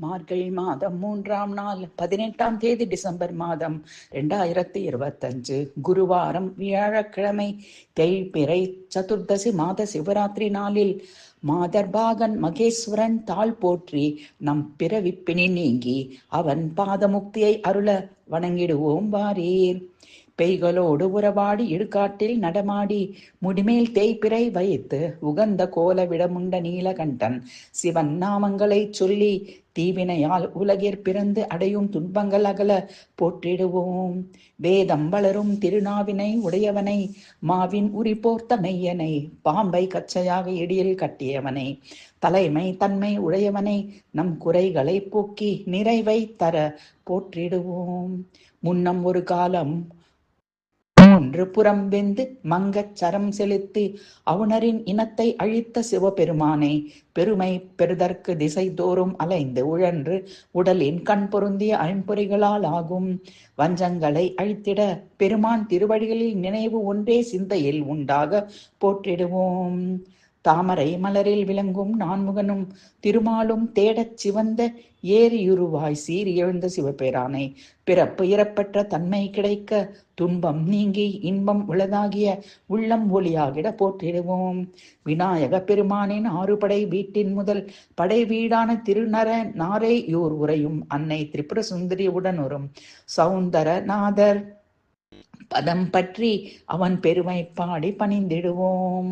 மார்கழி மாதம் 3ஆம் நாள் 18ஆம் தேதி டிசம்பர் மாதம் 2025 குருவாரம் வியாழக்கிழமை தேய்பிறை சதுர்தசி மாத சிவராத்திரி நாளில் மாதர்பாகன் மகேஸ்வரன் தாள் போற்றி நம் பிறவிப்பிணி நீங்கி அவன் பாதமுக்தியை அருள வணங்கிடுவோம் வாரீர். பெய்களோடு உறவாடி இடுகாட்டில் நடமாடி முடிமேல் தேய்பிறை வைத்து உகந்த கோல விடமுண்ட நீலகண்டன் சிவன் நாமங்களை சொல்லி தீவினையால் உலகிற் பிறந்து அடையும் துன்பங்கள் அகல போற்றிடுவோம். வேதம் வளரும் திருநாவினை உடையவனை மாவின் உரி போர்த்த மெய்யனை பாம்பை கச்சையாக இடியில் கட்டியவனை தலைமை தன்மை உடையவனை நம் குறைகளை போக்கி நிறைவை தர போற்றிடுவோம். முன்னம் ஒரு காலம் ஒன்று புறம் வெந்து மங்கச் சரம் செலுத்தி அவுணரின் இனத்தை அழித்த சிவபெருமானை பெருமை பெறுதற்கு திசை தோறும் அலைந்து உழன்று உடலின் கண் பொருந்திய ஐம்பொறிகளால் ஆகும் வஞ்சங்களை அழித்திட பெருமான் திருவடிகளில் நினைவு ஒன்றே சிந்தையில் உண்டாக போற்றிடுவோம். தாமரை மலரில் விளங்கும் நான்முகனும் திருமாலும் தேடச் சிவந்த ஏரியுருவாய் சீறி எழுந்த சிவபேரானை பிறப்பு இறப்பற்ற தன்மை கிடைக்க துன்பம் நீங்கி இன்பம் உளதாகிய உள்ளம் ஒளியாகிட போற்றிடுவோம். விநாயக பெருமானின் 6 படை வீட்டின் முதல் படை வீடான திருநர நாரையூர் உரையும் அன்னை திரிபுர சுந்தரி உடனுறும் சௌந்தரநாதர் பதம் பற்றி அவன் பெருமை பாடி பணிந்திடுவோம்.